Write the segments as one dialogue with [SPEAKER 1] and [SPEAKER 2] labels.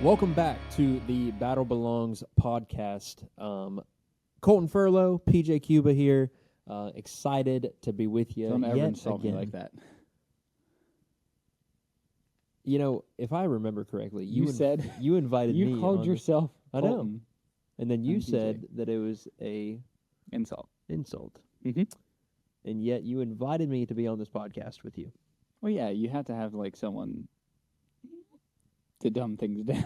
[SPEAKER 1] Welcome back to the Battle Belongs podcast. Coleton Furlow, PJ Cuba here. Excited to be with you.
[SPEAKER 2] Don't ever insult me like that.
[SPEAKER 1] You know, if I remember correctly,
[SPEAKER 2] You said
[SPEAKER 1] you invited me.
[SPEAKER 2] You called yourself
[SPEAKER 1] I know.
[SPEAKER 2] Coleton.
[SPEAKER 1] And then you
[SPEAKER 2] and
[SPEAKER 1] said
[SPEAKER 2] PJ.
[SPEAKER 1] that it was a
[SPEAKER 2] Insult.
[SPEAKER 1] and yet you invited me to be on this podcast with you.
[SPEAKER 2] Well, yeah, you have to have like someone to dumb things down.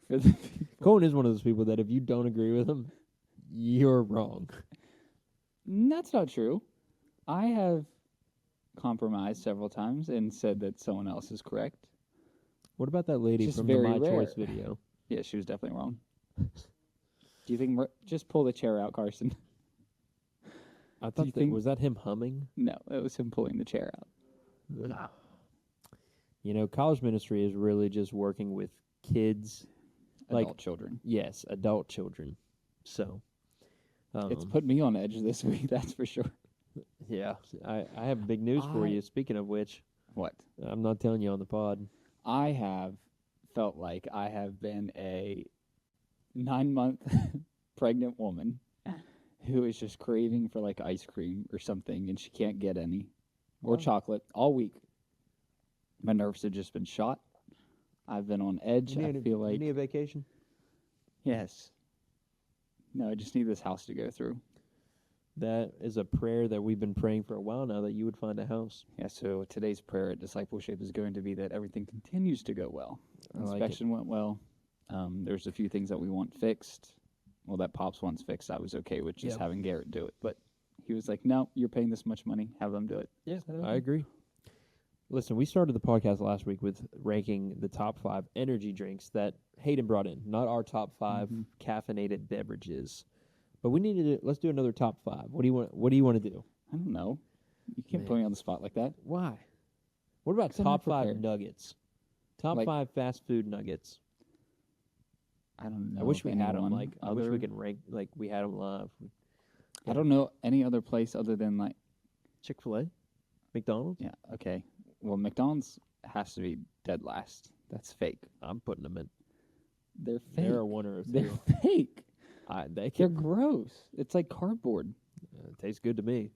[SPEAKER 2] For the people.
[SPEAKER 1] Coleton is one of those people that if you don't agree with him, you're wrong.
[SPEAKER 2] That's not true. I have compromised several times and said that someone else is correct.
[SPEAKER 1] What about that lady
[SPEAKER 2] Just
[SPEAKER 1] from the
[SPEAKER 2] very
[SPEAKER 1] My
[SPEAKER 2] rare.
[SPEAKER 1] Choice video?
[SPEAKER 2] Yeah, she was definitely wrong. Do you think just pull the chair out, Carson?
[SPEAKER 1] I thought
[SPEAKER 2] you think-
[SPEAKER 1] was that him humming?
[SPEAKER 2] No, it was him pulling the chair out.
[SPEAKER 1] You know, college ministry is really just working with kids,
[SPEAKER 2] Adult children.
[SPEAKER 1] yes, adult children. So,
[SPEAKER 2] It's put me on edge this week, that's for sure.
[SPEAKER 1] yeah, I have big news for you. Speaking of which,
[SPEAKER 2] What?
[SPEAKER 1] I'm not telling you on the pod.
[SPEAKER 2] I have felt like I have been a 9-month pregnant woman who is just craving for like ice cream or something and she can't get any or
[SPEAKER 1] Wow.
[SPEAKER 2] chocolate all week. My nerves have just been shot. I've been on edge. I feel like
[SPEAKER 1] you need a vacation.
[SPEAKER 2] yes. No, I just need this house to go through.
[SPEAKER 1] That is a prayer that we've been praying for a while now, that you would find a house.
[SPEAKER 2] Yeah, so today's prayer at discipleship is going to be that everything continues to go well.
[SPEAKER 1] I like it.
[SPEAKER 2] Inspection went well. There's a few things that we want fixed. Well, that Pops wants fixed. I was okay with just
[SPEAKER 1] Yep.
[SPEAKER 2] having Garrett do it. But he was like, no, you're paying this much money. Have them do it.
[SPEAKER 1] Yeah,
[SPEAKER 2] Is that okay?
[SPEAKER 1] I agree. Listen, we started the podcast last week with ranking the top 5 energy drinks that Hayden brought in, not our top 5
[SPEAKER 2] Mhm.
[SPEAKER 1] caffeinated beverages. But we needed to let's do another top 5. What do you want to do?
[SPEAKER 2] I don't know. You can't put
[SPEAKER 1] Man.
[SPEAKER 2] me on the spot like that.
[SPEAKER 1] Why? What about
[SPEAKER 2] 'Cause I'm not
[SPEAKER 1] top 5
[SPEAKER 2] prepared.
[SPEAKER 1] nuggets? Top
[SPEAKER 2] Like-
[SPEAKER 1] 5 fast food nuggets.
[SPEAKER 2] I don't know.
[SPEAKER 1] I wish
[SPEAKER 2] of
[SPEAKER 1] we had them.
[SPEAKER 2] anyone
[SPEAKER 1] Like I wish we
[SPEAKER 2] other-
[SPEAKER 1] could rank like we had them live.
[SPEAKER 2] I don't know any other place other than like,
[SPEAKER 1] Chick-fil-A, McDonald's.
[SPEAKER 2] yeah, okay. Well, McDonald's has to be dead last. That's fake.
[SPEAKER 1] I'm putting them in.
[SPEAKER 2] They're fake.
[SPEAKER 1] They're a one or a
[SPEAKER 2] They're
[SPEAKER 1] two.
[SPEAKER 2] fake.
[SPEAKER 1] They
[SPEAKER 2] They're
[SPEAKER 1] can,
[SPEAKER 2] gross. It's like cardboard.
[SPEAKER 1] tastes good to me.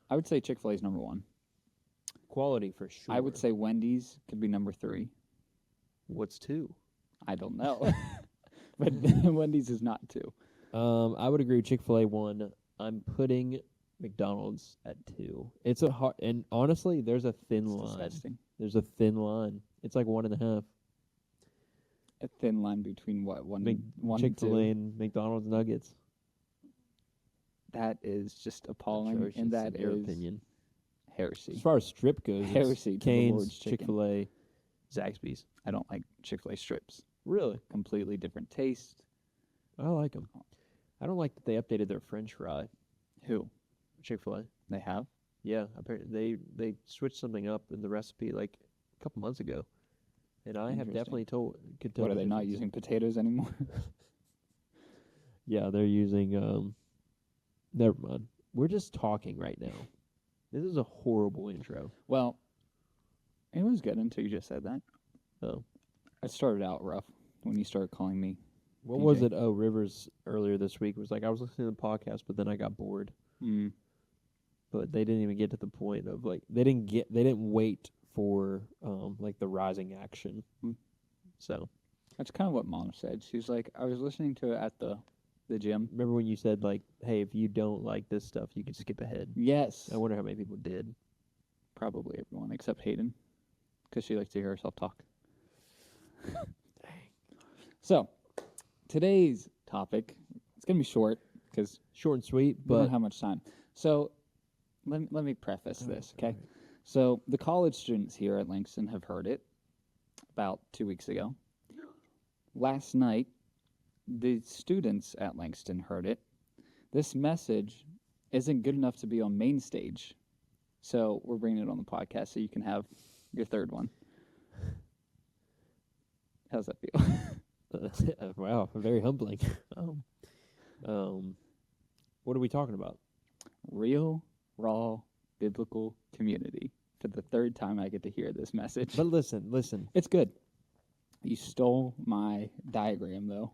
[SPEAKER 2] I would say Chick-fil-A is number 1.
[SPEAKER 1] Quality for sure.
[SPEAKER 2] I would say Wendy's could be number 3.
[SPEAKER 1] What's 2?
[SPEAKER 2] I don't know. But Wendy's is not 2.
[SPEAKER 1] I would agree. Chick-fil-A 1. I'm putting McDonald's at 2. It's a hard, and honestly, there's a thin
[SPEAKER 2] It's
[SPEAKER 1] line.
[SPEAKER 2] disgusting.
[SPEAKER 1] There's a thin line. It's like 1.5.
[SPEAKER 2] A thin line between what? One and
[SPEAKER 1] Chick-fil-A
[SPEAKER 2] 2.
[SPEAKER 1] and McDonald's nuggets.
[SPEAKER 2] That is just appalling,
[SPEAKER 1] Atrocious,
[SPEAKER 2] and that
[SPEAKER 1] in your
[SPEAKER 2] is
[SPEAKER 1] opinion.
[SPEAKER 2] heresy.
[SPEAKER 1] As far as strip goes, it's
[SPEAKER 2] Heresy to the
[SPEAKER 1] Cane's,
[SPEAKER 2] Lord's chicken.
[SPEAKER 1] Chick-fil-A, Zaxby's.
[SPEAKER 2] I don't like Chick-fil-A strips.
[SPEAKER 1] Really?
[SPEAKER 2] Completely different taste.
[SPEAKER 1] I like them. I don't like that they updated their French fry.
[SPEAKER 2] Who?
[SPEAKER 1] Chick-fil-A.
[SPEAKER 2] They have?
[SPEAKER 1] Yeah, apparently they switched something up in the recipe like a couple months ago, and I have
[SPEAKER 2] Interesting.
[SPEAKER 1] definitely could tell.
[SPEAKER 2] What, are
[SPEAKER 1] the
[SPEAKER 2] they not
[SPEAKER 1] difference.
[SPEAKER 2] using potatoes anymore?
[SPEAKER 1] Yeah, they're using. Never mind. We're just talking right now. This is a horrible intro.
[SPEAKER 2] Well, it was good until you just said that.
[SPEAKER 1] Oh,
[SPEAKER 2] It started out rough when you started calling me.
[SPEAKER 1] what
[SPEAKER 2] PJ.
[SPEAKER 1] was it? Oh, Rivers earlier this week was like, I was listening to the podcast, but then I got bored.
[SPEAKER 2] Mm.
[SPEAKER 1] But they didn't even get to the point of like they didn't wait for like the rising action.
[SPEAKER 2] Hmm.
[SPEAKER 1] So
[SPEAKER 2] That's kind of what Mom said. She was like, I was listening to it at the gym.
[SPEAKER 1] remember when you said like, hey, if you don't like this stuff, you can skip ahead.
[SPEAKER 2] Yes.
[SPEAKER 1] I wonder how many people did.
[SPEAKER 2] Probably everyone except Hayden, because she likes to hear herself talk. So, today's topic, it's going to be short because
[SPEAKER 1] Short and sweet,
[SPEAKER 2] we
[SPEAKER 1] but
[SPEAKER 2] don't have much time. So, let me preface this, okay? So, the college students here at Langston have heard it about 2 weeks ago. Last night, the students at Langston heard it. This message isn't good enough to be on main stage. So, we're bringing it on the podcast so you can have your third one. How's that feel?
[SPEAKER 1] wow, very humbling. What are we talking about?
[SPEAKER 2] Real, raw, biblical community. For the third time I get to hear this message.
[SPEAKER 1] But listen.
[SPEAKER 2] It's good. You stole my diagram, though.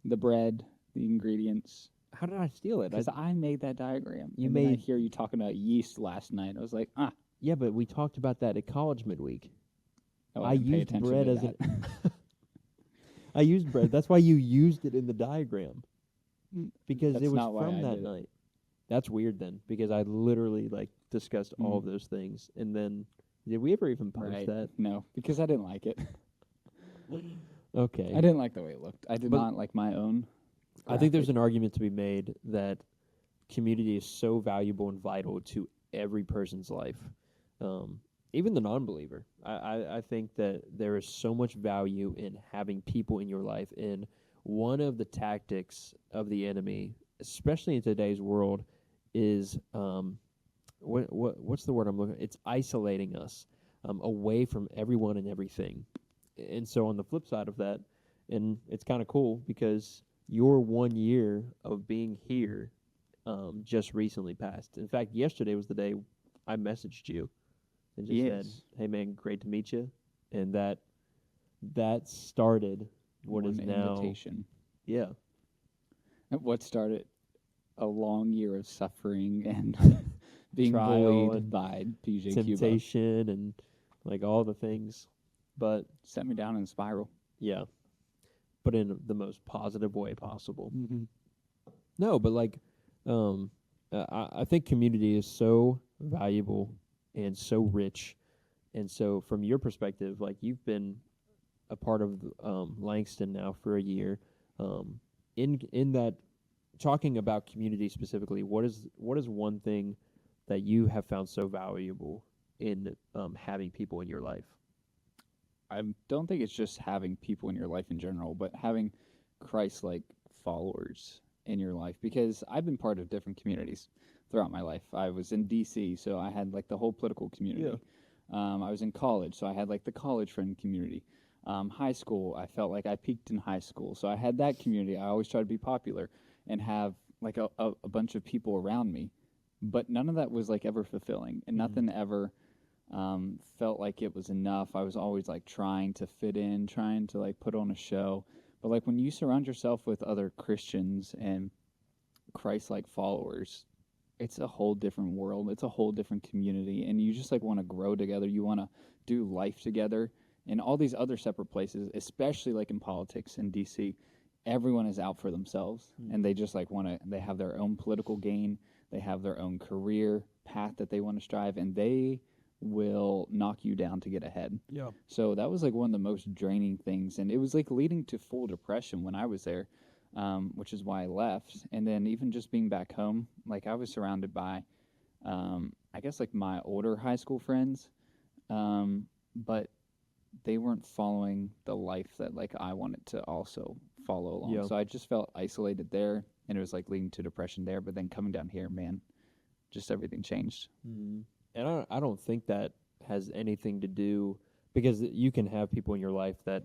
[SPEAKER 2] The bread, the ingredients.
[SPEAKER 1] How did I steal it?
[SPEAKER 2] Because I made that diagram.
[SPEAKER 1] You
[SPEAKER 2] and then I
[SPEAKER 1] made-
[SPEAKER 2] hear you talking about yeast last night. I was like,
[SPEAKER 1] Yeah, but we talked about that at college midweek.
[SPEAKER 2] oh,
[SPEAKER 1] I
[SPEAKER 2] didn't pay
[SPEAKER 1] used
[SPEAKER 2] attention
[SPEAKER 1] bread
[SPEAKER 2] to
[SPEAKER 1] as
[SPEAKER 2] that.
[SPEAKER 1] I used bread. That's why you used it in the diagram. Because
[SPEAKER 2] That's
[SPEAKER 1] it was
[SPEAKER 2] not why
[SPEAKER 1] from
[SPEAKER 2] I
[SPEAKER 1] that
[SPEAKER 2] did it.
[SPEAKER 1] night. That's weird then, because I literally discussed all of
[SPEAKER 2] Mm.
[SPEAKER 1] those things, and then did we ever even post
[SPEAKER 2] Right.
[SPEAKER 1] that?
[SPEAKER 2] No, because I didn't like it.
[SPEAKER 1] Okay.
[SPEAKER 2] I didn't like the way it looked. I did
[SPEAKER 1] But
[SPEAKER 2] not like my own.
[SPEAKER 1] I think there's
[SPEAKER 2] graphic.
[SPEAKER 1] an argument to be made that community is so valuable and vital to every person's life, even the non-believer. I think that there is so much value in having people in your life. And one of the tactics of the enemy, especially in today's world, is what's the word I'm looking at? It's isolating us away from everyone and everything. And so on the flip side of that, and it's kind of cool because your 1 year of being here just recently passed. In fact, yesterday was the day I messaged you and just said,
[SPEAKER 2] Yes.
[SPEAKER 1] "Hey man, great to meet you," and that started what is
[SPEAKER 2] One
[SPEAKER 1] now
[SPEAKER 2] invitation.
[SPEAKER 1] yeah.
[SPEAKER 2] And what started a long year of suffering and being
[SPEAKER 1] Trial
[SPEAKER 2] bullied
[SPEAKER 1] and
[SPEAKER 2] by PJ Cuba.
[SPEAKER 1] temptation and all the things, but
[SPEAKER 2] Set me down in a spiral.
[SPEAKER 1] yeah, but in the most positive way possible.
[SPEAKER 2] Mm-hmm.
[SPEAKER 1] No, but I think community is so valuable and so rich, and so from your perspective, you've been a part of Langston now for a year. In that, talking about community specifically, what is one thing that you have found so valuable in having people in your life?
[SPEAKER 2] I don't think it's just having people in your life in general, but having Christ-like followers in your life. Because I've been part of different communities throughout my life. I was in D.C., so I had the whole political community. I was in college, so I had the college friend community. High school, I felt like I peaked in high school, so I had that community. I always tried to be popular and have a bunch of people around me, but none of that was ever fulfilling, and nothing ever felt like it was enough. I was always trying to fit in, trying to put on a show. But when you surround yourself with other Christians and Christ-like followers, it's a whole different world. It's a whole different community, and you just want to grow together. You want to do life together. In all these other separate places, especially in politics in D.C., everyone is out for themselves, and they just they have their own political gain. They have their own career path that they want to strive, and they will knock you down to get ahead.
[SPEAKER 1] Yeah.
[SPEAKER 2] So that was one of the most draining things, and it was leading to full depression when I was there, which is why I left. And then even just being back home, I was surrounded by, I guess my older high school friends, but they weren't following the life that I wanted to also follow along.
[SPEAKER 1] Yeah.
[SPEAKER 2] So I just felt isolated there, and it was leading to depression there. But then coming down here, man, just everything changed.
[SPEAKER 1] Mm-hmm. And I don't think that has anything to do, because you can have people in your life that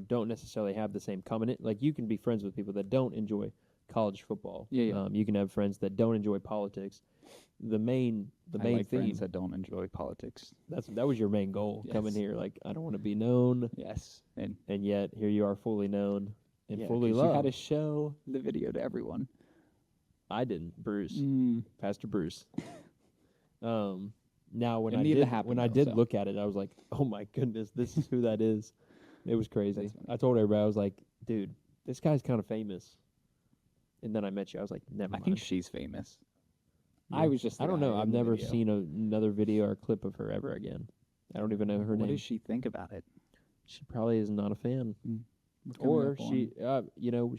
[SPEAKER 1] don't necessarily have the same common. You can be friends with people that don't enjoy college football.
[SPEAKER 2] Yeah.
[SPEAKER 1] You can have friends that don't enjoy politics. The main
[SPEAKER 2] I
[SPEAKER 1] theme,
[SPEAKER 2] like friends that don't enjoy politics.
[SPEAKER 1] that was your main goal coming
[SPEAKER 2] Yes.
[SPEAKER 1] here. I don't want to be known,
[SPEAKER 2] Yes, and
[SPEAKER 1] yet here you are, fully known and
[SPEAKER 2] yeah,
[SPEAKER 1] fully
[SPEAKER 2] 'cause
[SPEAKER 1] loved.
[SPEAKER 2] you had to show the video to everyone.
[SPEAKER 1] I didn't, Bruce, Pastor Bruce. Now when
[SPEAKER 2] It
[SPEAKER 1] I
[SPEAKER 2] needed to
[SPEAKER 1] did
[SPEAKER 2] happen,
[SPEAKER 1] when I
[SPEAKER 2] though,
[SPEAKER 1] did
[SPEAKER 2] so.
[SPEAKER 1] look at it, I was like, oh my goodness, this is who that is. It was crazy.
[SPEAKER 2] That's funny.
[SPEAKER 1] I told everybody, I was like, dude, this guy's kind of famous. And then I met you. I was like, never
[SPEAKER 2] I
[SPEAKER 1] mind.
[SPEAKER 2] think she's famous.
[SPEAKER 1] Yeah.
[SPEAKER 2] I was just.
[SPEAKER 1] I don't know. I've never
[SPEAKER 2] seen.
[SPEAKER 1] seen another video or clip of her ever again. I don't even know her
[SPEAKER 2] What
[SPEAKER 1] name.
[SPEAKER 2] does she think about it?
[SPEAKER 1] She probably is not a fan.
[SPEAKER 2] What's coming
[SPEAKER 1] Or
[SPEAKER 2] up on-
[SPEAKER 1] she,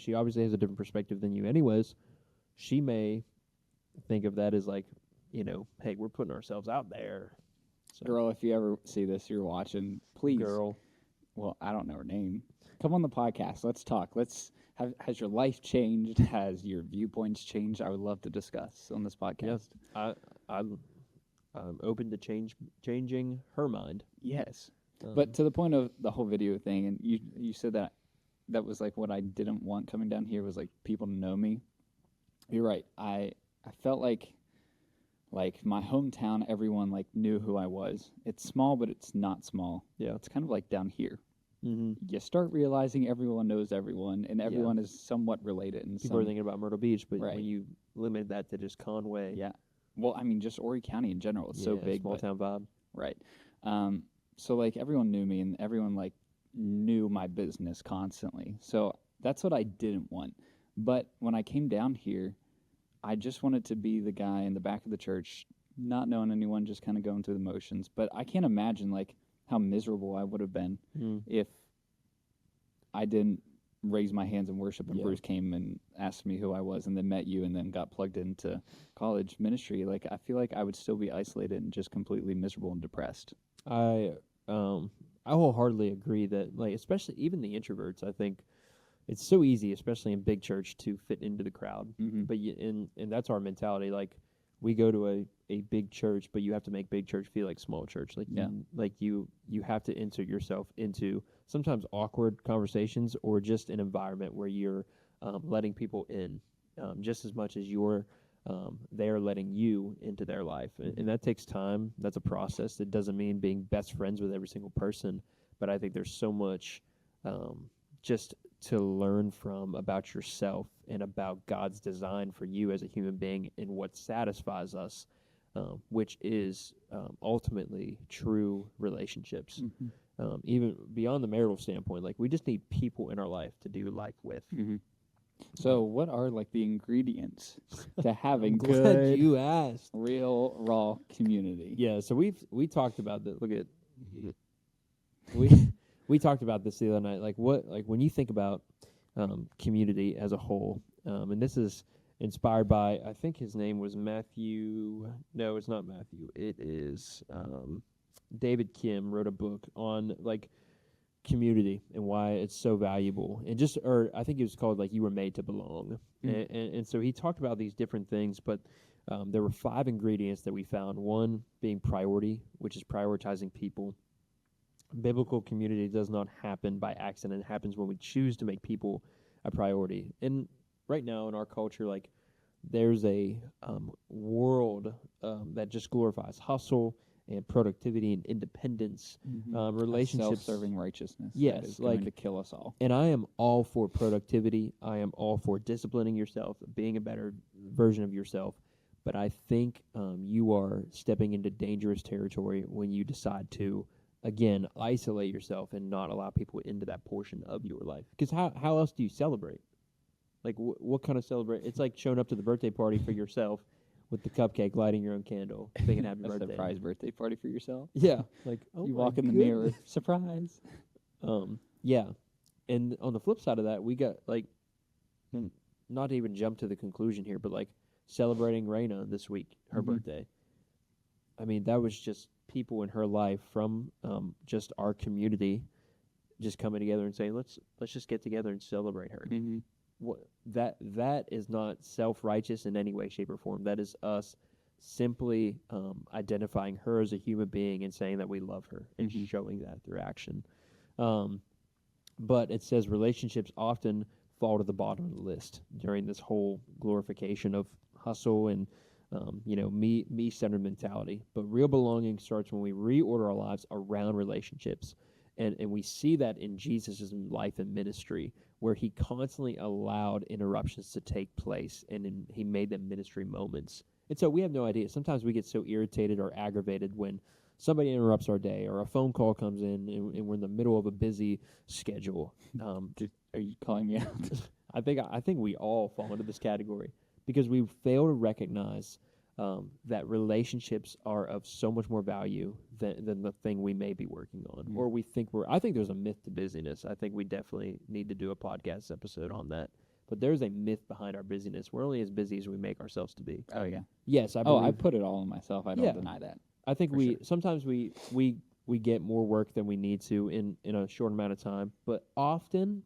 [SPEAKER 1] she obviously has a different perspective than you anyways. She may think of that as hey, we're putting ourselves out there. So,
[SPEAKER 2] Girl, if you ever see this, you're watching. Please.
[SPEAKER 1] girl.
[SPEAKER 2] Well, I don't know her name. Come on the podcast. Let's talk. Has your life changed? Has your viewpoints changed? I would love to discuss on this podcast.
[SPEAKER 1] Yes. I'm open to changing her mind.
[SPEAKER 2] Yes. But to the point of the whole video thing, and you said that was what I didn't want coming down here was people to know me. You're right. I felt like my hometown, everyone knew who I was. It's small, but it's not small.
[SPEAKER 1] Yeah.
[SPEAKER 2] It's kind of down here. you start realizing everyone knows everyone, and everyone is somewhat related. And
[SPEAKER 1] people are thinking about Myrtle Beach, but
[SPEAKER 2] Right.
[SPEAKER 1] when you limit that to just Conway,
[SPEAKER 2] yeah. Well, I mean, just Horry County in general, it's so big.
[SPEAKER 1] small town vibe.
[SPEAKER 2] Right. So like everyone knew me, and everyone like knew my business constantly. So that's what I didn't want. But when I came down here, I just wanted to be the guy in the back of the church, not knowing anyone, just kind of going through the motions. But I can't imagine like how miserable I would have been if I didn't raise my hands in worship and Bruce came and asked me who I was and then met you and then got plugged into college ministry. Like, I feel like I would still be isolated and just completely miserable and depressed.
[SPEAKER 1] I wholeheartedly agree that, like, especially even the introverts, I think it's so easy, especially in big church, to fit into the crowd. But and that's our mentality. Like, we go to a big church, but you have to make big church feel like small church. Like, you have to insert yourself into sometimes awkward conversations or just an environment where you're letting people in just as much as you're they're letting you into their life. And that takes time. That's a process. It doesn't mean being best friends with every single person, but I think there's so much just to learn from about yourself and about God's design for you as a human being and what satisfies us, which is ultimately true relationships. Even beyond the marital standpoint, like, we just need people in our life to do life with.
[SPEAKER 2] So what are like the ingredients to having
[SPEAKER 1] Glad
[SPEAKER 2] good,
[SPEAKER 1] you asked.
[SPEAKER 2] real, raw community?
[SPEAKER 1] Yeah, so we talked about that. Look at we talked about this the other night. Like, when you think about community as a whole, and this is inspired by, I think his name was Matthew. No, it's not Matthew. It is David Kim wrote a book on, like, community and why it's so valuable, and I think it was called, like, You Were Made to Belong. And so he talked about these different things, but there were 5 ingredients that we found. One being priority, which is prioritizing people. Biblical community does not happen by accident. It happens when we choose to make people a priority. And right now in our culture, like, there's a world that just glorifies hustle and productivity and independence, relationships,
[SPEAKER 2] self-serving righteousness.
[SPEAKER 1] Yes,
[SPEAKER 2] that is
[SPEAKER 1] like,
[SPEAKER 2] going to kill us all.
[SPEAKER 1] And I am all for productivity. I am all for disciplining yourself, being a better version of yourself. But I think you are stepping into dangerous territory when you decide to, again, isolate yourself and not allow people into that portion of your life. Because how else do you celebrate? Like, what kind of celebrate? It's like showing up to the birthday party for yourself with the cupcake, lighting your own candle, thinking happy birthday.
[SPEAKER 2] A surprise birthday party for yourself.
[SPEAKER 1] Yeah, like, oh,
[SPEAKER 2] you walk in the mirror, surprise.
[SPEAKER 1] Yeah, and on the flip side of that, we got, like, not to even jump to the conclusion here, but, like, celebrating Raina this week, her birthday. I mean, that was just people in her life from just our community just coming together and saying, let's just get together and celebrate her. That is not self-righteous in any way, shape, or form. That is us simply identifying her as a human being and saying that we love her and showing that through action. But it says relationships often fall to the bottom of the list during this whole glorification of hustle and me-centered mentality. But real belonging starts when we reorder our lives around relationships. And we see that in Jesus' life and ministry, where he constantly allowed interruptions to take place, and he made them ministry moments. And so we have no idea. Sometimes we get so irritated or aggravated when somebody interrupts our day, or a phone call comes in, and we're in the middle of a busy schedule.
[SPEAKER 2] Are you calling me out?
[SPEAKER 1] I think we all fall into this category because we fail to recognize that relationships are of so much more value than the thing we may be working on, or we think I think there's a myth to busyness. I think we definitely need to do a podcast episode on that. But there's a myth behind our busyness. We're only as busy as we make ourselves to be.
[SPEAKER 2] Oh, yeah.
[SPEAKER 1] Yes, I believe.
[SPEAKER 2] I put it all on myself. I don't deny that.
[SPEAKER 1] I think sometimes we get more work than we need to in a short amount of time, but often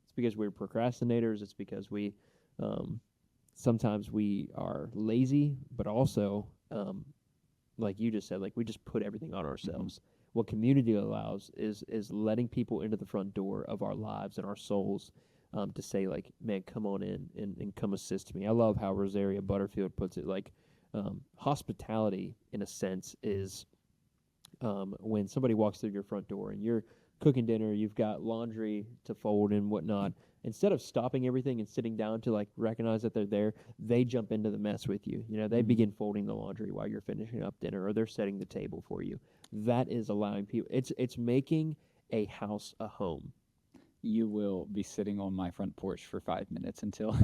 [SPEAKER 1] it's because we're procrastinators. It's because we sometimes we are lazy, but also like you just said, like, we just put everything on ourselves. What community allows is letting people into the front door of our lives and our souls to say, like, man, come on in and come assist me. I love how Rosaria Butterfield puts it, like, hospitality, in a sense, is when somebody walks through your front door and you're cooking dinner, you've got laundry to fold and whatnot. Instead of stopping everything and sitting down to like recognize that they're there, they jump into the mess with you. You know, they begin folding the laundry while you're finishing up dinner, or they're setting the table for you. That is allowing people. It's making a house a home.
[SPEAKER 2] You will be sitting on my front porch for 5 minutes until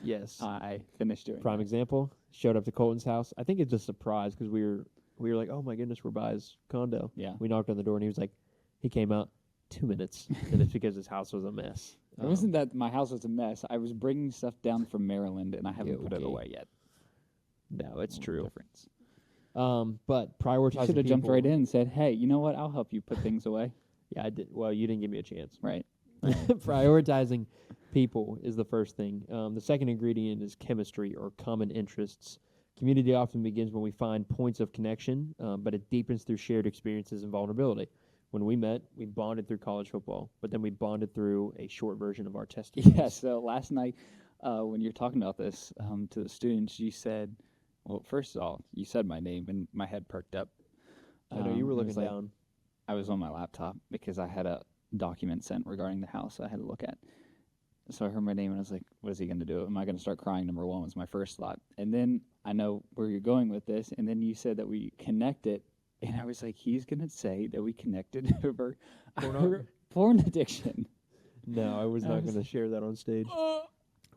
[SPEAKER 1] Yes.
[SPEAKER 2] I finish doing
[SPEAKER 1] Prime
[SPEAKER 2] that.
[SPEAKER 1] example. Showed up to Colton's house. I think it's a surprise because we were like, oh my goodness, we're by his condo.
[SPEAKER 2] Yeah.
[SPEAKER 1] We knocked on the door and he was like, he came out 2 minutes, and it's because his house was a mess.
[SPEAKER 2] It wasn't that my house was a mess. I was bringing stuff down from Maryland, and I haven't put it
[SPEAKER 1] okay.
[SPEAKER 2] away yet.
[SPEAKER 1] No, it's true.
[SPEAKER 2] Difference.
[SPEAKER 1] But prioritizing.
[SPEAKER 2] You should have jumped
[SPEAKER 1] people-
[SPEAKER 2] right in and said, "Hey, you know what? I'll help you put things away."
[SPEAKER 1] Yeah, I did. Well, you didn't give me a chance.
[SPEAKER 2] Right.
[SPEAKER 1] Prioritizing people is the first thing. The second ingredient is chemistry or common interests. Community often begins when we find points of connection, but it deepens through shared experiences and vulnerability. When we met, we bonded through college football, but then we bonded through a short version of our testimonies.
[SPEAKER 2] Yeah. So last night, when you're talking about this to the students, you said, "Well, first of all, you said my name, and my head perked up."
[SPEAKER 1] I know you were
[SPEAKER 2] it
[SPEAKER 1] looking
[SPEAKER 2] was like-
[SPEAKER 1] down.
[SPEAKER 2] I was on my laptop because I had a document sent regarding the house I had to look at. So I heard my name and I was like, what is he going to do? Am I going to start crying? Number one was my first thought. And then I know where you're going with this. And then you said that we connected. And I was like, he's going to say that we connected over our porn addiction.
[SPEAKER 1] No, I was not going to share that on stage.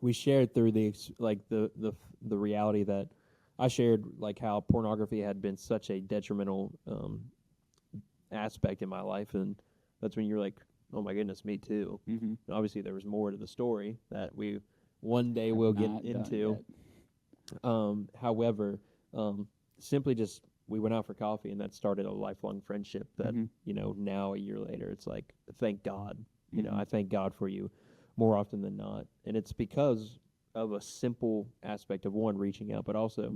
[SPEAKER 1] We shared through the reality that I shared, like how pornography had been such a detrimental aspect in my life, and that's when you're like, oh my goodness, me too.
[SPEAKER 2] Mm-hmm.
[SPEAKER 1] And obviously, there was more to the story that we one day will get into. However, simply just we went out for coffee, and that started a lifelong friendship. That now a year later, it's like, thank God. You know, I thank God for you more often than not, and it's because of a simple aspect of one reaching out, but also,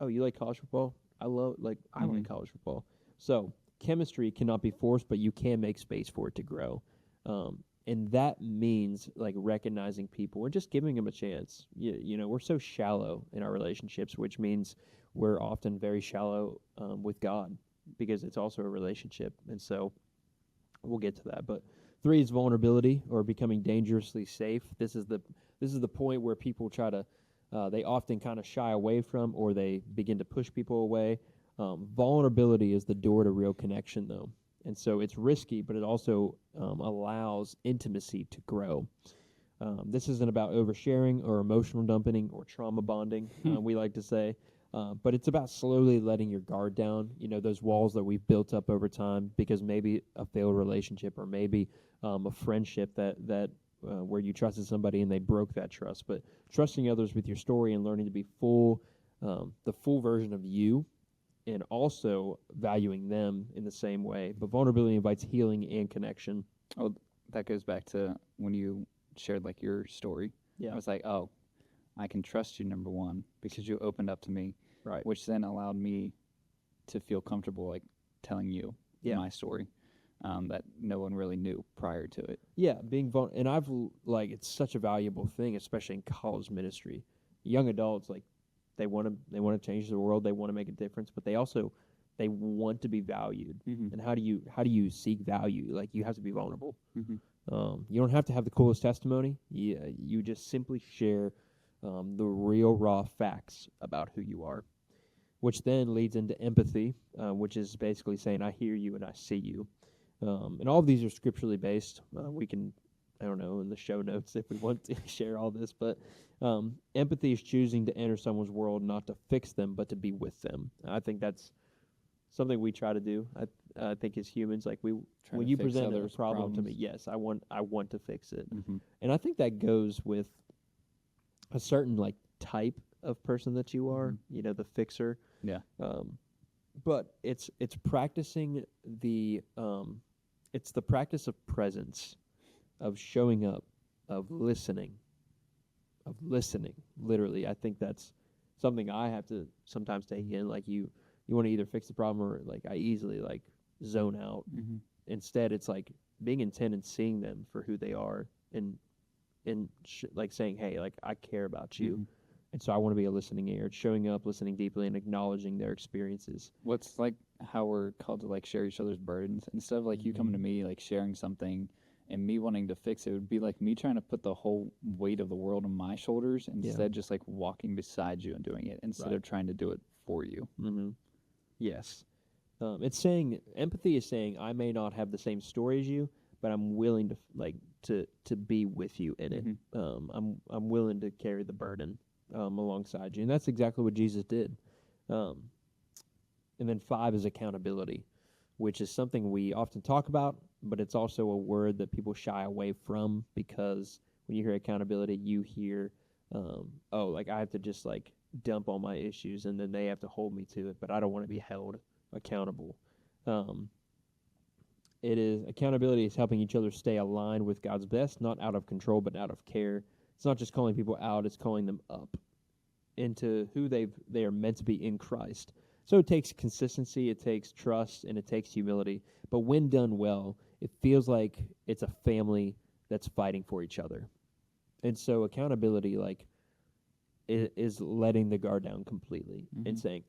[SPEAKER 1] oh, you like college football? I like college football. So chemistry cannot be forced, but you can make space for it to grow. And that means like recognizing people and just giving them a chance. You know, we're so shallow in our relationships, which means we're often very shallow with God because it's also a relationship. And so we'll get to that. But 3 is vulnerability or becoming dangerously safe. This is the point where people try to, they often kind of shy away from, or they begin to push people away. Vulnerability is the door to real connection, though. And so it's risky, but it also allows intimacy to grow. This isn't about oversharing or emotional dumping or trauma bonding, we like to say. But it's about slowly letting your guard down, you know, those walls that we've built up over time because maybe a failed relationship or maybe a friendship that where you trusted somebody and they broke that trust. But trusting others with your story and learning to be the full version of you, and also valuing them in the same way. But vulnerability invites healing and connection.
[SPEAKER 2] Oh, that goes back to when you shared like your story.
[SPEAKER 1] Yeah.
[SPEAKER 2] I was like, oh, I can trust you, number one, because you opened up to me.
[SPEAKER 1] Right.
[SPEAKER 2] Which then allowed me to feel comfortable like telling you my story that no one really knew prior to it.
[SPEAKER 1] Yeah, being and I've it's such a valuable thing, especially in college ministry. Young adults, like, they want to change the world, they want to make a difference, but they want to be valued. And how do you seek value? Like, you have to be vulnerable. You don't have to have the coolest testimony. You just simply share the real raw facts about who you are, which then leads into empathy, which is basically saying, I hear you and I see you. And all of these are scripturally based. We can, I don't know, in the show notes if we want to share all this, but empathy is choosing to enter someone's world, not to fix them, but to be with them. I think that's something we try to do. I think as humans, like when you present a problem to me, yes, I want to fix it. And I think that goes with a certain like type of person that you are, you know, the fixer.
[SPEAKER 2] Yeah.
[SPEAKER 1] But it's practicing it's the practice of presence, of showing up, of listening. Literally, I think that's something I have to sometimes take in. Like, you want to either fix the problem or like I easily like zone out. Instead, it's like being intent and seeing them for who they are and like saying, hey, like, I care about you. And so I want to be a listening ear, showing up, listening deeply, and acknowledging their experiences.
[SPEAKER 2] What's like how we're called to like share each other's burdens instead of like you coming to me like sharing something and me wanting to fix it. It would be like me trying to put the whole weight of the world on my shoulders instead just like walking beside you and doing it instead of trying to do it for you.
[SPEAKER 1] Mm-hmm. Yes. It's saying empathy is saying I may not have the same story as you, but I'm willing to be with you in it. I'm willing to carry the burden alongside you, and that's exactly what Jesus did. And then 5 is accountability, which is something we often talk about, but it's also a word that people shy away from because when you hear accountability, you hear, like I have to just like dump all my issues and then they have to hold me to it, but I don't want to be held accountable. Accountability is helping each other stay aligned with God's best, not out of control, but out of care. It's not just calling people out, it's calling them up into who they are meant to be in Christ. So it takes consistency, it takes trust, and it takes humility. But when done well, it feels like it's a family that's fighting for each other. And so accountability, is letting the guard down completely and saying,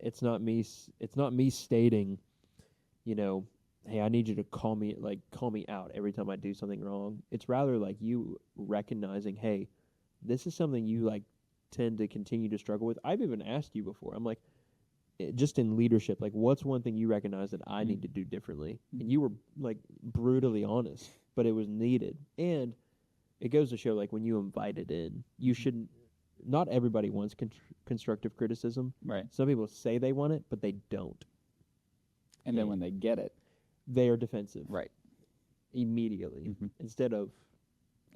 [SPEAKER 1] it's not me stating, hey, I need you to call me out every time I do something wrong. It's rather like you recognizing, hey, this is something you tend to continue to struggle with. I've even asked you before. I'm like, just in leadership, what's one thing you recognize that I need to do differently? And you were brutally honest, but it was needed. And it goes to show when you invite it in, you shouldn't. Not everybody wants constructive criticism.
[SPEAKER 2] Right.
[SPEAKER 1] Some people say they want it, but they don't.
[SPEAKER 2] And then when they get it,
[SPEAKER 1] they are defensive.
[SPEAKER 2] Right.
[SPEAKER 1] Immediately, instead of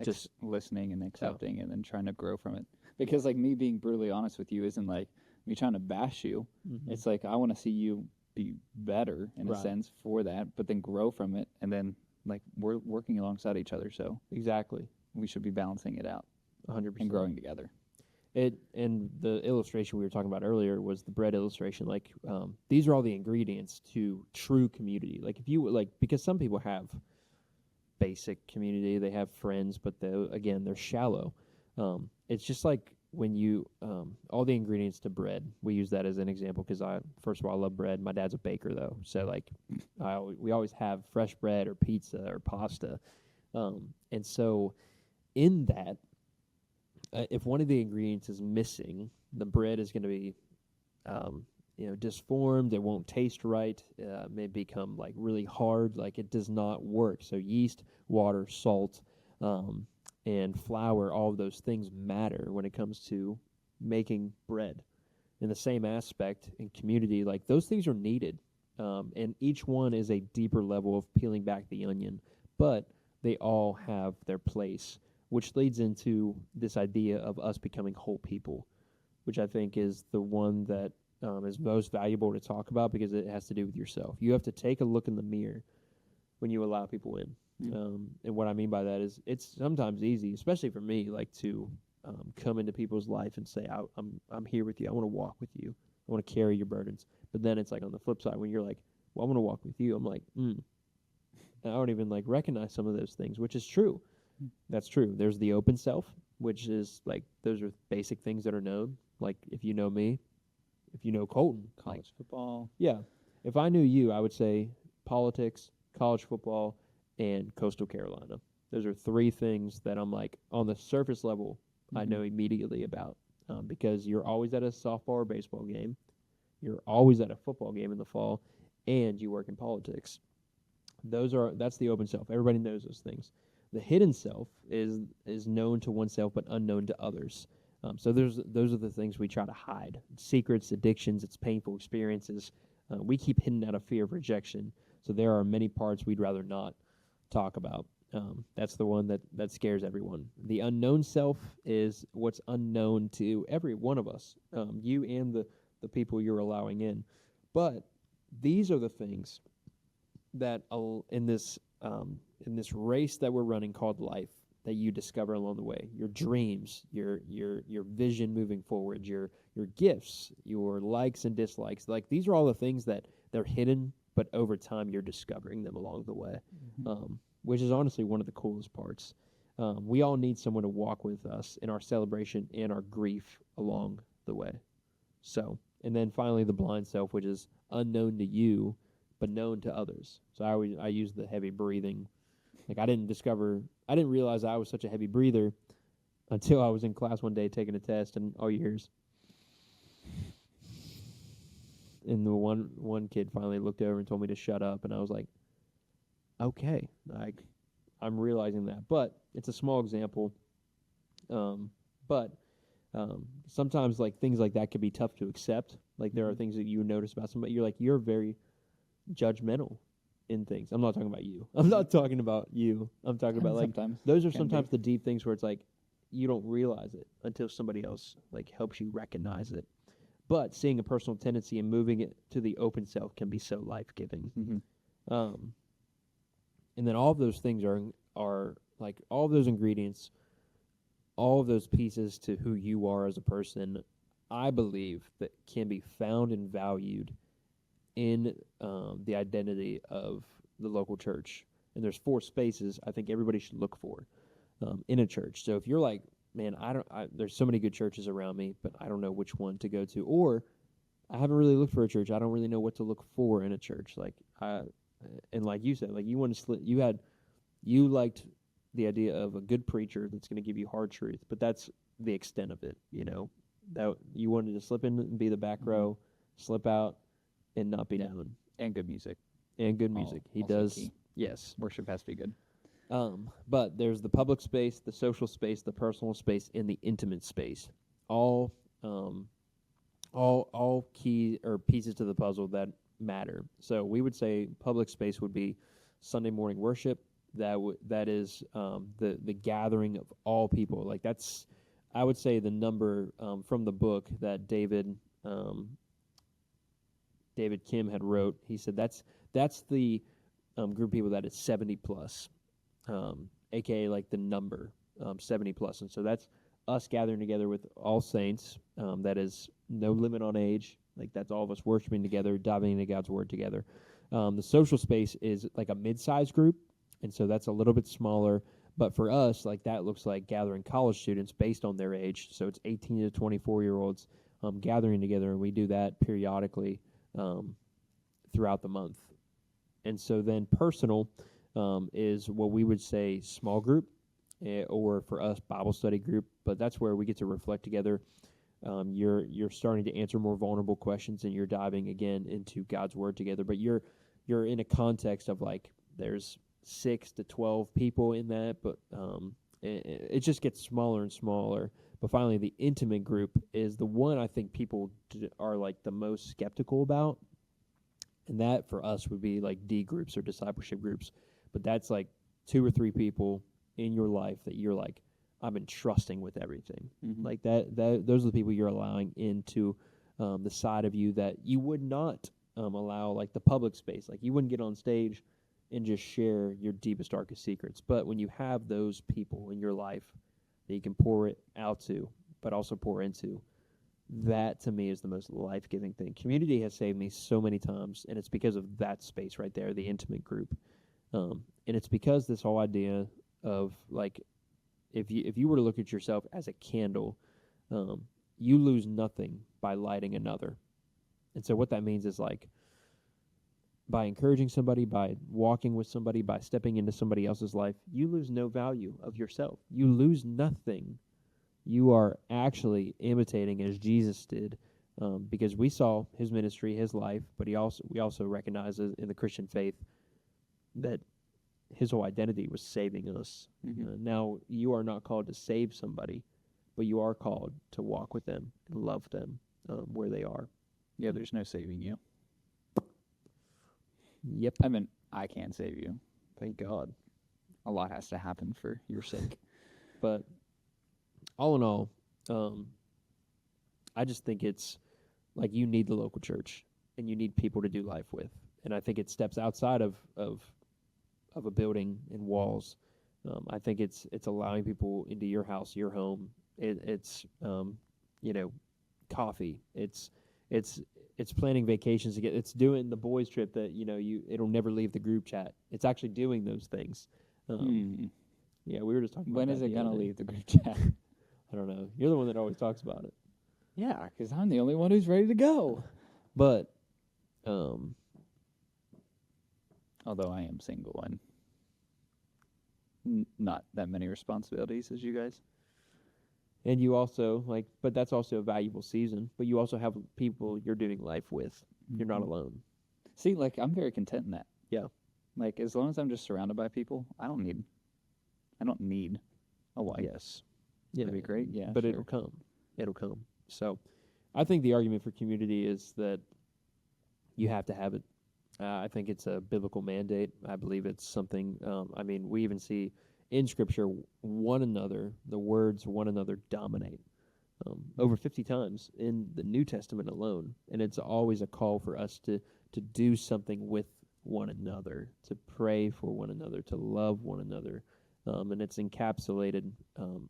[SPEAKER 1] just
[SPEAKER 2] listening and accepting and then trying to grow from it. Because me being brutally honest with you isn't me trying to bash you. It's I want to see you be better in a sense for that, but then grow from it, and then we're working alongside each other. So
[SPEAKER 1] exactly,
[SPEAKER 2] we should be balancing it out,
[SPEAKER 1] 100%,
[SPEAKER 2] and growing together.
[SPEAKER 1] And the illustration we were talking about earlier was the bread illustration. These are all the ingredients to true community. If you because some people have basic community, they have friends, but they're shallow. It's just when you all the ingredients to bread. We use that as an example because first of all I love bread. My dad's a baker though, so we always have fresh bread or pizza or pasta, and so in that. If one of the ingredients is missing, the bread is going to be, disformed. It won't taste right. It may become really hard. It does not work. So yeast, water, salt, and flour, all of those things matter when it comes to making bread. In the same aspect, in community, those things are needed, and each one is a deeper level of peeling back the onion, but they all have their place. Which leads into this idea of us becoming whole people, which I think is the one that is most valuable to talk about because it has to do with yourself. You have to take a look in the mirror when you allow people in. And what I mean by that is it's sometimes easy, especially for me, to come into people's life and say, I'm here with you. I want to walk with you. I want to carry your burdens. But then it's on the flip side when you're well, I want to walk with you. I'm and I don't even recognize some of those things, which is true. That's true. There's the open self, which is those are basic things that are known. If you know me, if you know Coleton,
[SPEAKER 2] college football.
[SPEAKER 1] Yeah. If I knew you, I would say politics, college football, and Coastal Carolina. Those are 3 things that I'm on the surface level, I know immediately about because you're always at a softball or baseball game. You're always at a football game in the fall, and you work in politics. That's the open self. Everybody knows those things. The hidden self is known to oneself but unknown to others. So those are the things we try to hide. Secrets, addictions, it's painful experiences. We keep hidden out of fear of rejection. So there are many parts we'd rather not talk about. That's the one that scares everyone. The unknown self is what's unknown to every one of us, you and the people you're allowing in. But these are the things that in this race that we're running called life that you discover along the way. Your dreams, your vision moving forward, your gifts, your likes and dislikes. These are all the things that they're hidden, but over time you're discovering them along the way, which is honestly one of the coolest parts. we all need someone to walk with us in our celebration and our grief along the way. So, and then finally the blind self, which is unknown to you, but known to others. So I use the heavy breathing. Like I didn't realize I was such a heavy breather until I was in class one day taking a test, and all you hear is, and the one kid finally looked over and told me to shut up, and I was like, okay, I'm realizing that. But it's a small example. But sometimes like things like that can be tough to accept. Like there are things that you notice about somebody. You're very judgmental in things. I'm not talking about you. I'm not talking about you. I'm talking about like
[SPEAKER 2] Sometimes
[SPEAKER 1] those are
[SPEAKER 2] can
[SPEAKER 1] sometimes
[SPEAKER 2] be.
[SPEAKER 1] the deep things where it's like you don't realize it until somebody else like helps you recognize it. But seeing a personal tendency and moving it to the open self can be so life-giving. And then all of those things are like all of those ingredients, all of those pieces to who you are as a person, I believe that can be found and valued in the identity of the local church. And there's 4 spaces I think everybody should look for in a church. So if you're like, man, there's so many good churches around me, but I don't know which one to go to, or I haven't really looked for a church. I don't really know what to look for in a church. And like you said, like you liked the idea of a good preacher that's going to give you hard truth, but that's the extent of it. That you wanted to slip in and be the back row, slip out, and not be known.
[SPEAKER 2] And good music.
[SPEAKER 1] And good music. He
[SPEAKER 2] also
[SPEAKER 1] does.
[SPEAKER 2] key.
[SPEAKER 1] Yes.
[SPEAKER 2] Worship has to be good.
[SPEAKER 1] But there's the public space, the social space, the personal space, and the intimate space. All key or pieces to the puzzle that matter. So we would say public space would be Sunday morning worship. That is the gathering of all people. Like that's, I would say the number from the book that David Kim had wrote. He said that's the group of people that is 70 plus. AKA like the number 70 plus. And so that's us gathering together with all saints. That is no limit on age. Like that's all of us worshiping together, diving into God's word together. The social space is like a mid-sized group, and so that's a little bit smaller. But for us, like that looks like gathering college students based on their age. So it's 18 to 24-year-olds gathering together, and we do that periodically throughout the month. And so then personal is what we would say small group, or for us Bible study group. But that's where we get to reflect together. You're starting to answer more vulnerable questions, and you're diving again into God's word together. But you're in a context of like there's 6 to 12 people in that, but it just gets smaller and smaller. But finally, the intimate group is the one I think people are like the most skeptical about, and that for us would be like D groups or discipleship groups. But that's like 2 or 3 people in your life that you're like, I'm entrusting with everything. Like that those are the people you're allowing into the side of you that you would not allow like the public space. Like you wouldn't get on stage and just share your deepest, darkest secrets. But when you have those people in your life that you can pour it out to, but also pour into, that to me is the most life-giving thing. Community has saved me so many times, and it's because of that space right there, the intimate group. And it's because this whole idea of like, if you were to look at yourself as a candle, you lose nothing by lighting another. And so what that means is like, by encouraging somebody, by walking with somebody, by stepping into somebody else's life, you lose no value of yourself. You lose nothing. You are actually imitating as Jesus did, because we saw his ministry, his life, but we also recognize in the Christian faith that his whole identity was saving us. Now, you are not called to save somebody, but you are called to walk with them and love them where they are.
[SPEAKER 2] Yeah, there's no saving you.
[SPEAKER 1] Yep.
[SPEAKER 2] I mean, I can't save you.
[SPEAKER 1] Thank God.
[SPEAKER 2] A lot has to happen for your sake.
[SPEAKER 1] But all in all, I just think it's like you need the local church and you need people to do life with. And I think it steps outside of a building and walls. I think it's allowing people into your house, your home. It's coffee. It's planning vacations to get. It's doing the boys trip that it'll never leave the group chat. It's actually doing those things. Yeah, we were just talking about
[SPEAKER 2] When
[SPEAKER 1] that
[SPEAKER 2] is it
[SPEAKER 1] the
[SPEAKER 2] going to
[SPEAKER 1] other day.
[SPEAKER 2] leave the group chat?
[SPEAKER 1] I don't know. You're the one that always talks about it.
[SPEAKER 2] Yeah, because I'm the only one who's ready to go.
[SPEAKER 1] But,
[SPEAKER 2] Although I am single and not that many responsibilities as you guys.
[SPEAKER 1] and you also, like, but that's also a valuable season. But you also have people you're doing life with. You're not
[SPEAKER 2] Mhm.
[SPEAKER 1] alone.
[SPEAKER 2] See, like, I'm very content in that.
[SPEAKER 1] Yeah.
[SPEAKER 2] Like, as long as I'm just surrounded by people, I don't need a wife.
[SPEAKER 1] Yes. Yeah.
[SPEAKER 2] That'd be great. Yeah,
[SPEAKER 1] But
[SPEAKER 2] sure.
[SPEAKER 1] it'll come. It'll come. So I think the argument for community is that you have to have it. I think it's a biblical mandate. I believe it's something, I mean, we even see in Scripture one another, the words one another dominate over 50 times in the New Testament alone. And it's always a call for us to do something with one another, to pray for one another, to love one another. And it's encapsulated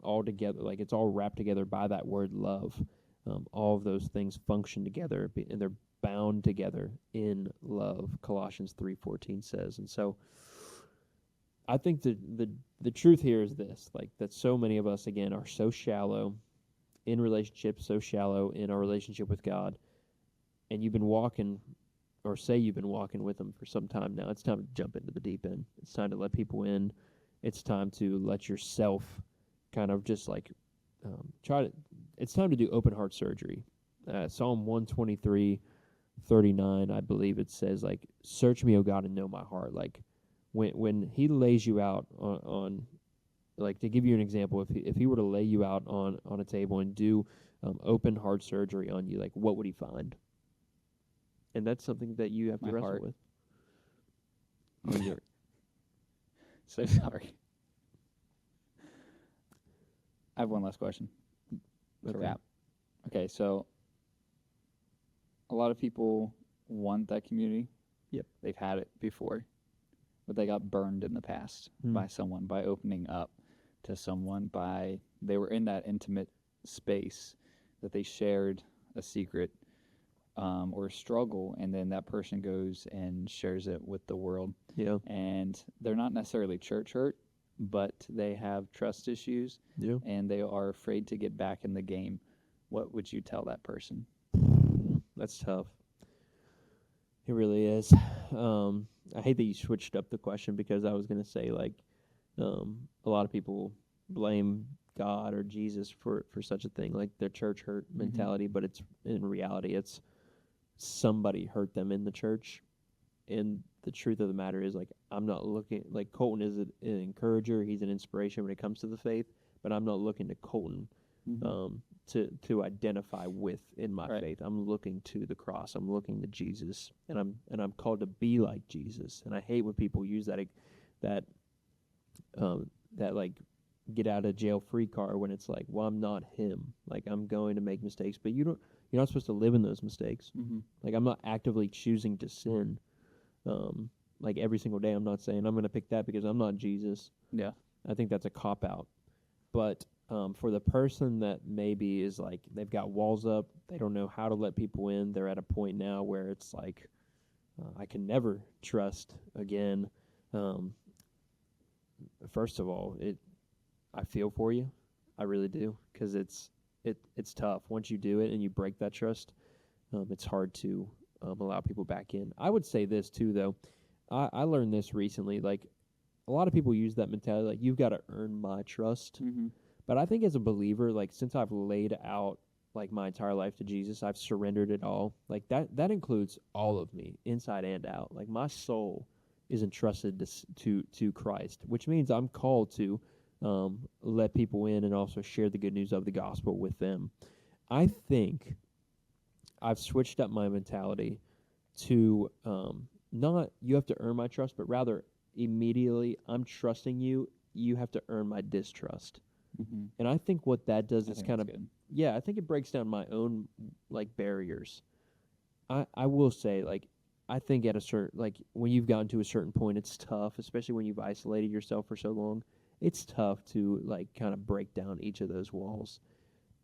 [SPEAKER 1] all together, like it's all wrapped together by that word love. All of those things function together, and they're bound together in love, Colossians 3:14 says. And so I think the truth here is this, like that so many of us, again, are so shallow in relationships, so shallow in our relationship with God, and you've been walking, or say you've been walking with Him for some time now. It's time to jump into the deep end. It's time to let people in. It's time to let yourself kind of just like it's time to do open heart surgery. Psalm 123:39, I believe it says, like, search me, O God, and know my heart. Like, when He lays you out on like, to give you an example, if he were to lay you out on a table and do open heart surgery on you, like, what would He find? And that's something that you have to
[SPEAKER 2] My
[SPEAKER 1] wrestle
[SPEAKER 2] heart.
[SPEAKER 1] with. When you're,
[SPEAKER 2] So sorry. I have one last question to
[SPEAKER 1] okay.
[SPEAKER 2] wrap. Okay, so a lot of people want that community.
[SPEAKER 1] Yep.
[SPEAKER 2] They've had it before, but they got burned in the past by someone, by opening up to someone, they were in that intimate space that they shared a secret or a struggle, and then that person goes and shares it with the world.
[SPEAKER 1] Yeah.
[SPEAKER 2] And they're not necessarily church hurt, but they have trust issues,
[SPEAKER 1] Yeah.
[SPEAKER 2] and they are afraid to get back in the game. What would you tell that person?
[SPEAKER 1] That's tough. It really is. I hate that you switched up the question, because I was going to say, like, a lot of people blame God or Jesus for such a thing, like their church hurt mentality, but it's in reality, it's somebody hurt them in the church. And the truth of the matter is, like, I'm not looking, like, Coleton is an encourager, he's an inspiration when it comes to the faith, but I'm not looking to Coleton to identify with in my faith. I'm looking to the cross. I'm looking to Jesus, and I'm called to be like Jesus. And I hate when people use that like get out of jail free card, when it's like, well, I'm not him. Like, I'm going to make mistakes, but you're not supposed to live in those mistakes. Like, I'm not actively choosing to sin. Like, every single day, I'm not saying I'm going to pick that because I'm not Jesus.
[SPEAKER 2] Yeah.
[SPEAKER 1] I think that's a cop out. But for the person that maybe is like, they've got walls up, they don't know how to let people in, they're at a point now where it's like, I can never trust again. First of all, I feel for you, I really do, because it's tough. Once you do it and you break that trust, it's hard to allow people back in. I would say this too, though. I learned this recently. Like, a lot of people use that mentality, like, you've got to earn my trust. But I think as a believer, like, since I've laid out, like, my entire life to Jesus, I've surrendered it all. Like, that includes all of me, inside and out. Like, my soul is entrusted to Christ, which means I'm called to let people in and also share the good news of the gospel with them. I think I've switched up my mentality to not you have to earn my trust, but rather immediately I'm trusting you. You have to earn my distrust. And I think what that does is kind of, yeah, I think it breaks down my own, like, barriers. I will say, like, I think at a certain, like, when you've gotten to a certain point, it's tough, especially when you've isolated yourself for so long. It's tough to, like, kind of break down each of those walls.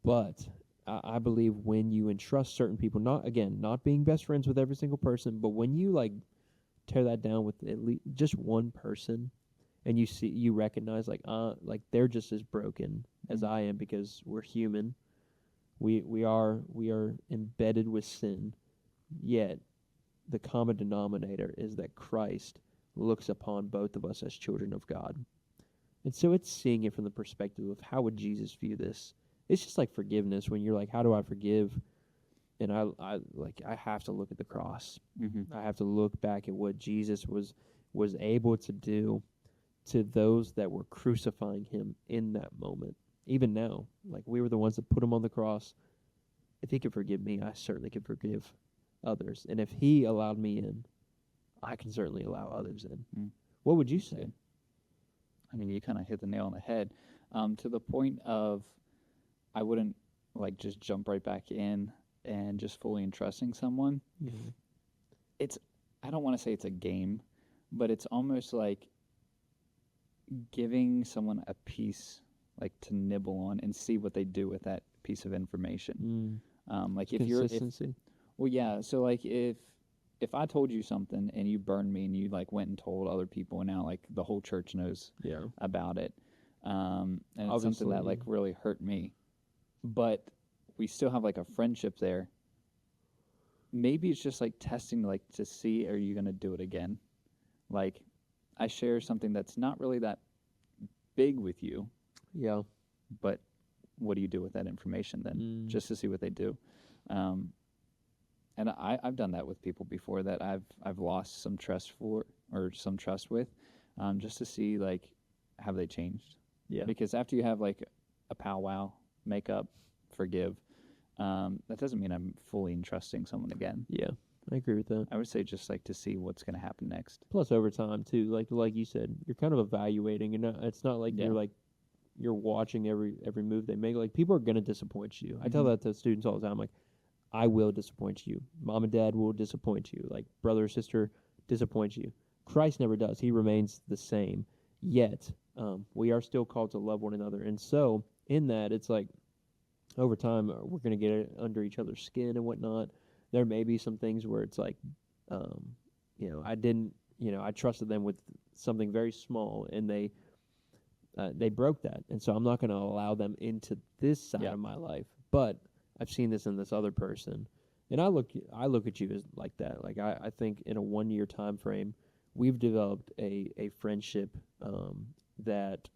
[SPEAKER 1] But I believe when you entrust certain people, not being best friends with every single person, but when you, like, tear that down with at least just one person, and you recognize like they're just as broken as I am, because we're human. We are embedded with sin, yet the common denominator is that Christ looks upon both of us as children of God. And so it's seeing it from the perspective of, how would Jesus view this? It's just like forgiveness, when you're like, how do I forgive? And I have to look at the cross. I have to look back at what Jesus was able to do to those that were crucifying him in that moment. Even now, like, we were the ones that put him on the cross. If he could forgive me, I certainly could forgive others. And if he allowed me in, I can certainly allow others in. What would you say?
[SPEAKER 2] I mean, you kind of hit the nail on the head. To the point of, I wouldn't like just jump right back in and just fully entrusting someone. It's, I don't want to say it's a game, but it's almost like giving someone a piece, like, to nibble on and see what they do with that piece of information. Like, if
[SPEAKER 1] Consistency.
[SPEAKER 2] well, yeah. So like, if I told you something and you burned me and you like went and told other people, and now like the whole church knows about it, and it's something that like really hurt me, but we still have like a friendship there. Maybe it's just like testing, like, to see, are you going to do it again? Like, I share something that's not really that big with you.
[SPEAKER 1] Yeah.
[SPEAKER 2] But what do you do with that information then? Just to see what they do. And I've done that with people before that I've lost some trust for, or some trust with, just to see, like, have they changed?
[SPEAKER 1] Yeah.
[SPEAKER 2] Because after you have like a powwow, make up, forgive, that doesn't mean I'm fully entrusting someone again.
[SPEAKER 1] Yeah, I agree with that.
[SPEAKER 2] I would say just like to see what's going to happen next.
[SPEAKER 1] Plus, over time too, like you said, you're kind of evaluating, and it's not like you're watching every move they make. Like, people are gonna disappoint you. I tell that to students all the time. Like, I will disappoint you. Mom and dad will disappoint you. Like, brother or sister disappoint you. Christ never does. He remains the same. Yet, we are still called to love one another. And so, in that, it's like, over time, we're going to get under each other's skin and whatnot. There may be some things where it's like, I trusted them with something very small, and they broke that. And so I'm not going to allow them into this side of my life. But I've seen this in this other person. And I look at you as like that. Like, I think in a 1-year time frame, we've developed a friendship that,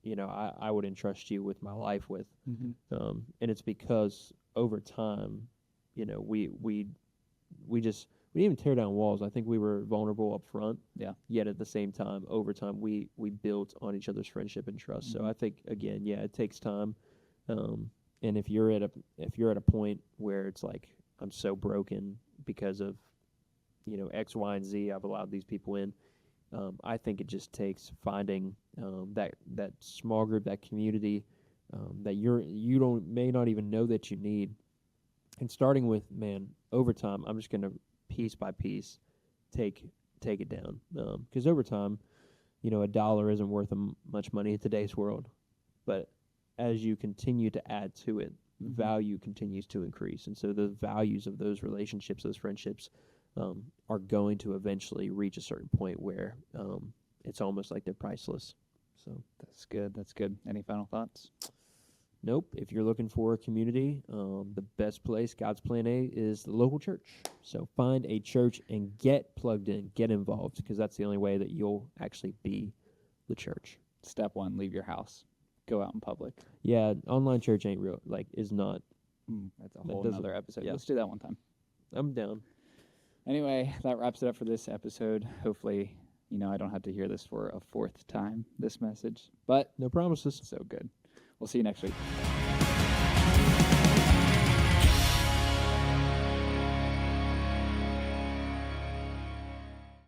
[SPEAKER 1] I would entrust you with my life with. And it's because over time, we didn't even tear down walls. I think we were vulnerable up front.
[SPEAKER 2] Yeah.
[SPEAKER 1] Yet at the same time, over time, we built on each other's friendship and trust. So I think, again, it takes time. And if you're at a point where it's like, I'm so broken because of, X, Y, and Z, I've allowed these people in. I think it just takes finding that small group, that community that you may not even know that you need, and starting with, over time, I'm just gonna piece by piece take it down, because over time, $1 isn't worth much money in today's world, but as you continue to add to it, value continues to increase, and so the values of those relationships, those friendships, are going to eventually reach a certain point where it's almost like they're priceless. So
[SPEAKER 2] That's good. Any final thoughts?
[SPEAKER 1] Nope. If you're looking for a community, the best place, God's plan A, is the local church. So find a church and get plugged in, get involved, because that's the only way that you'll actually be the church.
[SPEAKER 2] Step 1, leave your house. Go out in public.
[SPEAKER 1] Yeah, online church ain't real, is not.
[SPEAKER 2] That's a whole other episode.
[SPEAKER 1] Yeah.
[SPEAKER 2] Let's do that one time.
[SPEAKER 1] I'm down.
[SPEAKER 2] Anyway, that wraps it up for this episode. Hopefully, I don't have to hear this for a 4th time, this message. But
[SPEAKER 1] no promises.
[SPEAKER 2] So good. We'll see you next week.